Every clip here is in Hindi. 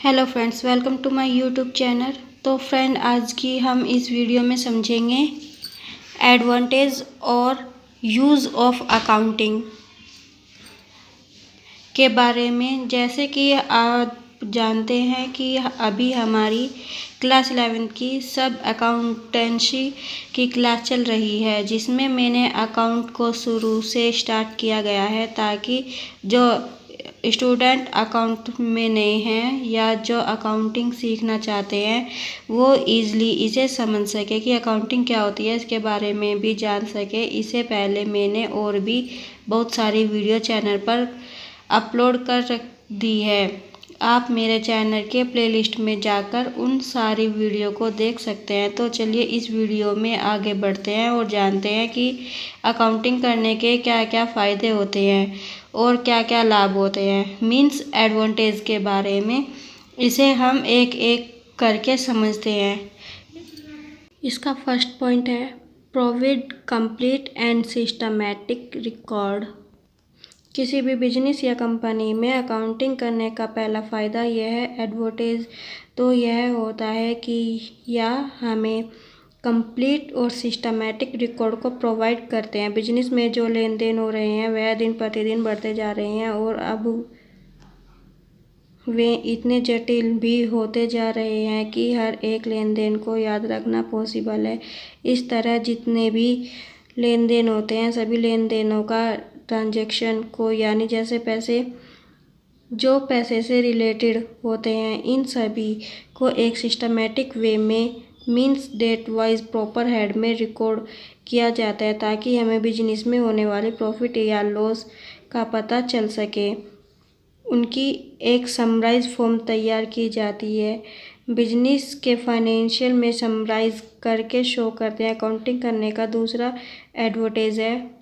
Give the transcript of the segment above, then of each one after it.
Hello friends, welcome to my YouTube channel. तो फ्रेंड, आज की हम इस वीडियो में समझेंगे एडवांटेज और यूज़ ऑफ अकाउंटिंग के बारे में। जैसे कि आप जानते हैं कि अभी हमारी क्लास 11 की सब अकाउंटेंसी की क्लास चल रही है, जिसमें मैंने अकाउंट को शुरू से स्टार्ट किया गया है ताकि जो स्टूडेंट अकाउंट में नए हैं या जो अकाउंटिंग सीखना चाहते हैं वो ईज़िली इसे समझ सके कि अकाउंटिंग क्या होती है, इसके बारे में भी जान सके। इससे पहले मैंने और भी बहुत सारी वीडियो चैनल पर अपलोड कर रख दी है। आप मेरे चैनल के प्लेलिस्ट में जाकर उन सारी वीडियो को देख सकते हैं। तो चलिए इस वीडियो में आगे बढ़ते हैं और जानते हैं कि अकाउंटिंग करने के क्या क्या फ़ायदे होते हैं और क्या क्या लाभ होते हैं, मीन्स एडवांटेज के बारे में। इसे हम एक एक करके समझते हैं। इसका फर्स्ट पॉइंट है provide complete and systematic record. किसी भी बिजनेस या कंपनी में अकाउंटिंग करने का पहला फ़ायदा यह है एडवांटेज तो यह होता है कि यह हमें कंप्लीट और सिस्टमैटिक रिकॉर्ड को प्रोवाइड करते हैं। बिजनेस में जो लेन देन हो रहे हैं वह दिन प्रतिदिन बढ़ते जा रहे हैं और अब वे इतने जटिल भी होते जा रहे हैं कि हर एक लेन देन को याद रखना पॉसिबल है। इस तरह जितने भी लेन देन होते हैं सभी लेन देनों का ट्रांजैक्शन को, यानी जैसे पैसे से रिलेटेड होते हैं, इन सभी को एक सिस्टमैटिक वे में means date wise proper head में रिकॉर्ड किया जाता है ताकि हमें बिजनेस में होने वाले प्रॉफिट या लॉस का पता चल सके। उनकी एक समराइज फॉर्म तैयार की जाती है। बिजनेस के फाइनेंशियल में समराइज करके शो करते हैं। अकाउंटिंग करने का दूसरा एडवांटेज है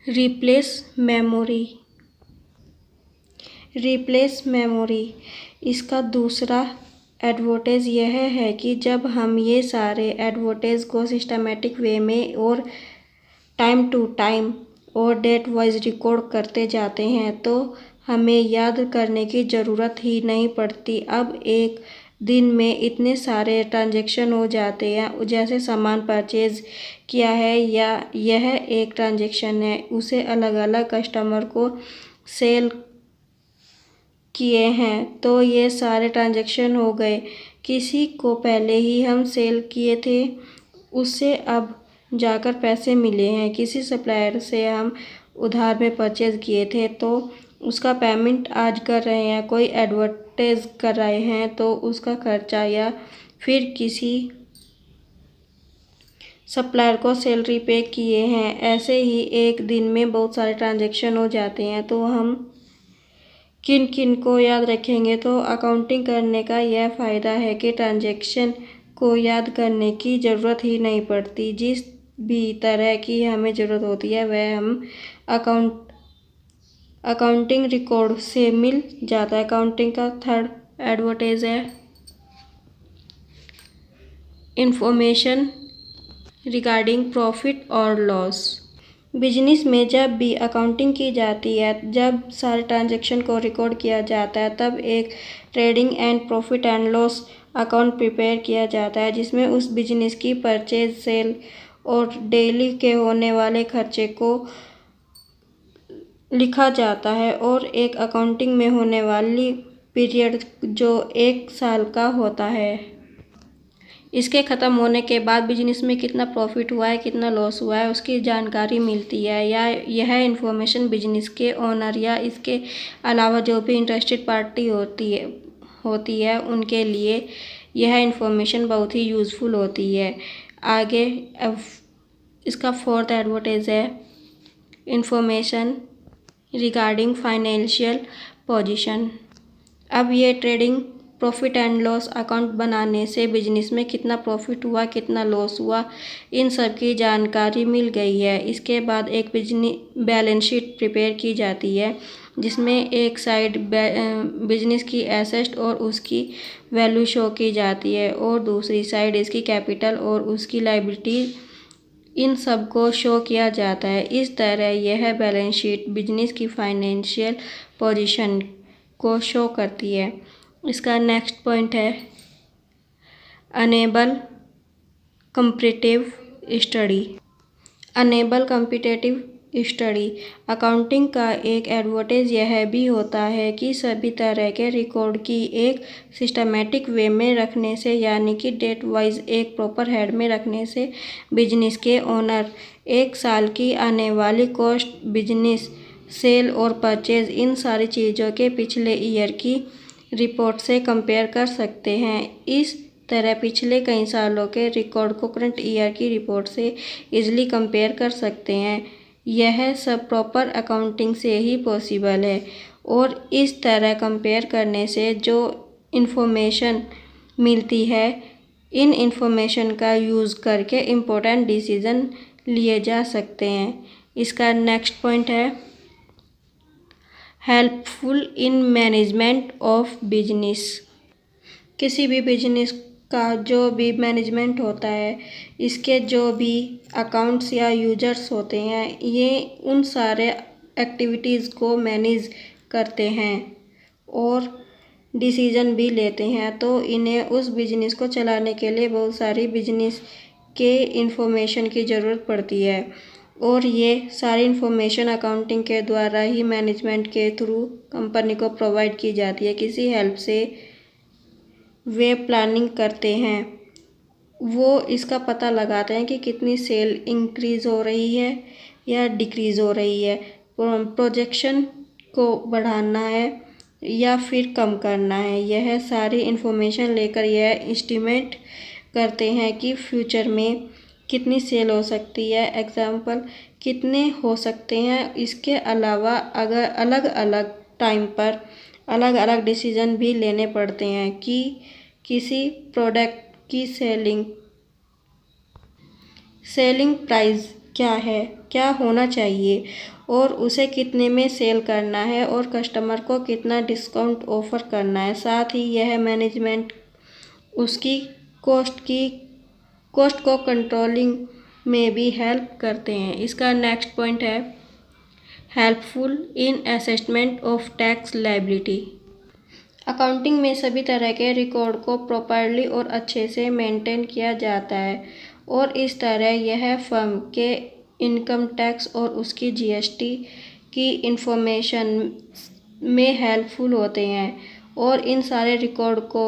रिप्लेस मेमोरी। इसका दूसरा एडवांटेज यह है कि जब हम ये सारे एडवांटेज को सिस्टमैटिक वे में और टाइम टू टाइम और डेट वाइज रिकॉर्ड करते जाते हैं तो हमें याद करने की ज़रूरत ही नहीं पड़ती। अब एक दिन में इतने सारे ट्रांजैक्शन हो जाते हैं, जैसे सामान परचेज किया है या यह एक ट्रांजैक्शन है, उसे अलग अलग कस्टमर को सेल किए हैं तो ये सारे ट्रांजैक्शन हो गए। किसी को पहले ही हम सेल किए थे, उससे अब जाकर पैसे मिले हैं। किसी सप्लायर से हम उधार में परचेज किए थे तो उसका पेमेंट आज कर रहे हैं। कोई एडवर्टाइज कर रहे हैं तो उसका खर्चा, या फिर किसी सप्लायर को सैलरी पे किए हैं। ऐसे ही एक दिन में बहुत सारे ट्रांजैक्शन हो जाते हैं तो हम किन किन को याद रखेंगे। तो अकाउंटिंग करने का यह फ़ायदा है कि ट्रांजैक्शन को याद करने की ज़रूरत ही नहीं पड़ती। जिस भी तरह की हमें ज़रूरत होती है वह हम अकाउंटिंग रिकॉर्ड से मिल जाता है। अकाउंटिंग का थर्ड एडवांटेज है इंफॉर्मेशन रिगार्डिंग प्रॉफिट और लॉस। बिजनेस में जब भी अकाउंटिंग की जाती है, जब सारे ट्रांजैक्शन को रिकॉर्ड किया जाता है, तब एक trading and profit and loss account prepare किया जाता है जिसमें उस बिजनेस की परचेज, सेल और डेली के होने वाले खर्चे को लिखा जाता है और एक अकाउंटिंग में होने वाली पीरियड जो 1 साल का होता है। इसके ख़त्म होने के बाद बिजनेस में कितना प्रॉफिट हुआ है, कितना लॉस हुआ है, उसकी जानकारी मिलती है। या यह इन्फॉर्मेशन बिजनेस के ओनर या इसके अलावा जो भी इंटरेस्टेड पार्टी होती है उनके लिए यह इन्फॉर्मेशन बहुत ही यूज़फुल होती है। आगे अब इसका फोर्थ एडवांटेज है इंफॉर्मेशन रिगार्डिंग फाइनेंशियल पोजीशन। अब ये trading profit and loss account बनाने से बिजनेस में कितना प्रॉफिट हुआ, कितना लॉस हुआ, इन सब की जानकारी मिल गई है। इसके बाद एक बैलेंस शीट प्रिपेयर की जाती है जिसमें एक साइड बिजनेस की एसेट और उसकी वैल्यू शो की जाती है और दूसरी साइड इसकी कैपिटल और उसकी लायबिलिटी, इन सब को शो किया जाता है। इस तरह यह बैलेंस शीट बिजनेस की फाइनेंशियल पोजीशन को शो करती है। इसका नेक्स्ट पॉइंट है enable competitive study. Enable competitive study accounting का एक एडवांटेज यह भी होता है कि सभी तरह के रिकॉर्ड की एक सिस्टमैटिक वे में रखने से, यानी कि डेट वाइज एक प्रॉपर हेड में रखने से बिजनेस के ओनर एक साल की आने वाली कॉस्ट, बिजनेस सेल और परचेज, इन सारी चीज़ों के पिछले ईयर की रिपोर्ट से कंपेयर कर सकते हैं। इस तरह पिछले कई सालों के रिकॉर्ड को करंट ईयर की रिपोर्ट से इजीली कंपेयर कर सकते हैं। यह सब प्रॉपर अकाउंटिंग से ही पॉसिबल है और इस तरह कंपेयर करने से जो इन्फॉर्मेशन मिलती है, इन इन्फॉर्मेशन का यूज़ करके इम्पोर्टेंट डिसीजन लिए जा सकते हैं। इसका नेक्स्ट पॉइंट है helpful in management of business. किसी भी बिजनेस का जो भी मैनेजमेंट होता है, इसके जो भी अकाउंट्स या यूजर्स होते हैं, ये उन सारे एक्टिविटीज़ को मैनेज करते हैं और डिसीजन भी लेते हैं। तो इन्हें उस बिजनेस को चलाने के लिए बहुत सारी बिजनेस के इंफॉर्मेशन की ज़रूरत पड़ती है और ये सारी इंफॉर्मेशन अकाउंटिंग के द्वारा ही मैनेजमेंट के थ्रू कंपनी को प्रोवाइड की जाती है। किसी हेल्प से वे प्लानिंग करते हैं, वो इसका पता लगाते हैं कि कितनी सेल इंक्रीज़ हो रही है या डिक्रीज़ हो रही है, प्रोजेक्शन को बढ़ाना है या फिर कम करना है। यह सारी इन्फॉर्मेशन लेकर यह एस्टिमेट करते हैं कि फ्यूचर में कितनी सेल हो सकती है, एग्जाम्पल कितने हो सकते हैं। इसके अलावा अगर अलग अलग टाइम पर अलग अलग डिसीजन भी लेने पड़ते हैं कि किसी प्रोडक्ट की सेलिंग प्राइस क्या है, क्या होना चाहिए और उसे कितने में सेल करना है और कस्टमर को कितना डिस्काउंट ऑफर करना है। साथ ही यह मैनेजमेंट उसकी कॉस्ट को कंट्रोलिंग में भी हेल्प करते हैं। इसका नेक्स्ट पॉइंट है helpful in assessment of tax liability. Accounting में सभी तरह के रिकॉर्ड को प्रॉपरली और अच्छे से मेंटेन किया जाता है और इस तरह यह फर्म के इनकम टैक्स और उसकी जीएसटी की इंफॉर्मेशन में हेल्पफुल होते हैं और इन सारे रिकॉर्ड को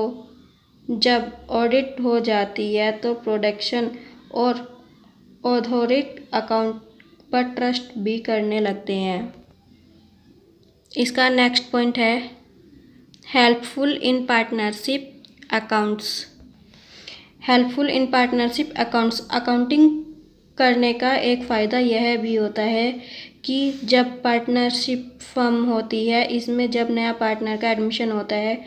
जब ऑडिट हो जाती है तो प्रोडक्शन और अथॉरिटी अकाउंट पर ट्रस्ट भी करने लगते हैं। इसका नेक्स्ट पॉइंट है helpful in partnership accounts. Helpful in partnership accounts accounting करने का एक फ़ायदा यह भी होता है कि जब पार्टनरशिप फर्म होती है, इसमें जब नया पार्टनर का एडमिशन होता है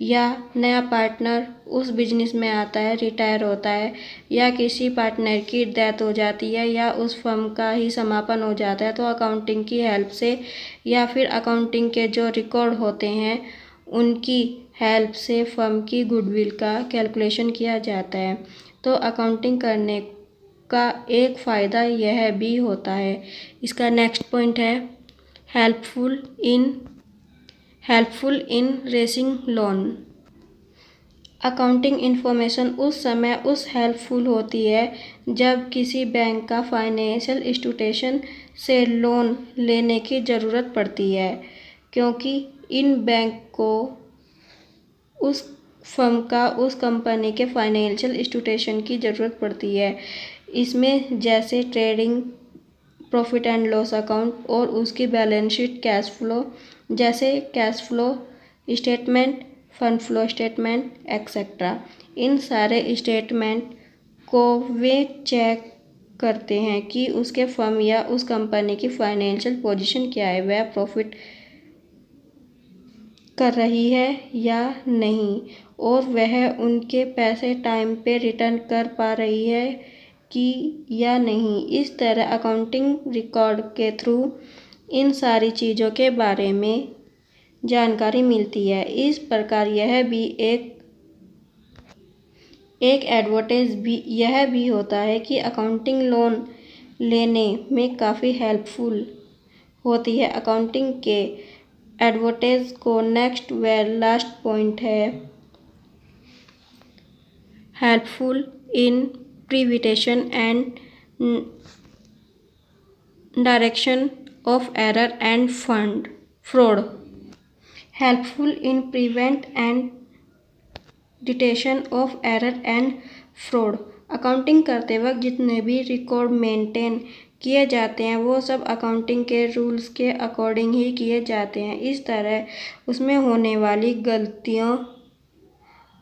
या नया पार्टनर उस बिजनेस में आता है, रिटायर होता है या किसी पार्टनर की डेथ हो जाती है या उस फर्म का ही समापन हो जाता है, तो अकाउंटिंग की हेल्प से या फिर अकाउंटिंग के जो रिकॉर्ड होते हैं उनकी हेल्प से फर्म की गुडविल का कैलकुलेशन किया जाता है। तो अकाउंटिंग करने का एक फ़ायदा यह भी होता है। इसका नेक्स्ट पॉइंट है helpful in racing loan. Accounting information उस समय हेल्पफुल होती है जब किसी बैंक का फाइनेंशियल इंस्टीट्यूशन से लोन लेने की ज़रूरत पड़ती है, क्योंकि इन बैंक को उस फर्म का उस कंपनी के फाइनेंशियल इंस्टीट्यूशन की ज़रूरत पड़ती है। इसमें जैसे trading, profit and loss account और उसकी बैलेंस शीट, कैश फ्लो, जैसे cash flow statement, fund flow statement etcetera. इन सारे स्टेटमेंट को वे चेक करते हैं कि उसके फर्म या उस कंपनी की फाइनेंशियल पोजीशन क्या है, वह प्रॉफिट कर रही है या नहीं और वह उनके पैसे टाइम पे रिटर्न कर पा रही है कि या नहीं। इस तरह अकाउंटिंग रिकॉर्ड के थ्रू इन सारी चीज़ों के बारे में जानकारी मिलती है। इस प्रकार यह भी एक एडवांटेज भी यह भी होता है कि अकाउंटिंग लोन लेने में काफ़ी हेल्पफुल होती है। अकाउंटिंग के एडवर्टाइज को नेक्स्ट व लास्ट पॉइंट है helpful in prevention and direction of error end fund fraud. Helpful in prevent and detection of error and fraud. Accounting करते वक्त जितने भी रिकॉर्ड मेंटेन किए जाते हैं वो सब अकाउंटिंग के रूल्स के अकॉर्डिंग ही किए जाते हैं। इस तरह उसमें होने वाली गलतियों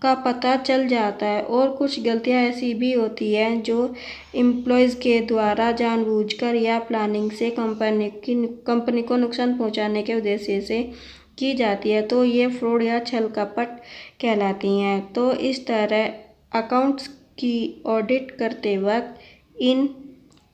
का पता चल जाता है और कुछ गलतियां ऐसी भी होती हैं जो एम्प्लॉयज़ के द्वारा जानबूझकर या प्लानिंग से कंपनी को नुकसान पहुंचाने के उद्देश्य से की जाती है, तो ये फ्रॉड या छल कपट कहलाती हैं। तो इस तरह अकाउंट्स की ऑडिट करते वक्त इन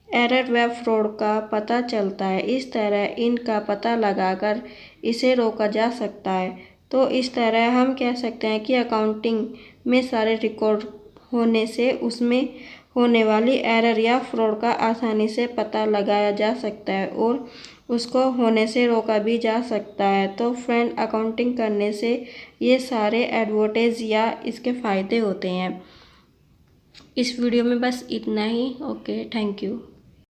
एरर व फ्रॉड का पता चलता है। इस तरह इनका पता लगाकर इसे रोका जा सकता है। तो इस तरह हम कह सकते हैं कि अकाउंटिंग में सारे रिकॉर्ड होने से उसमें होने वाली एरर या फ्रॉड का आसानी से पता लगाया जा सकता है और उसको होने से रोका भी जा सकता है। तो फ्रेंड, अकाउंटिंग करने से ये सारे एडवांटेज या इसके फ़ायदे होते हैं। इस वीडियो में बस इतना ही। Okay, thank you.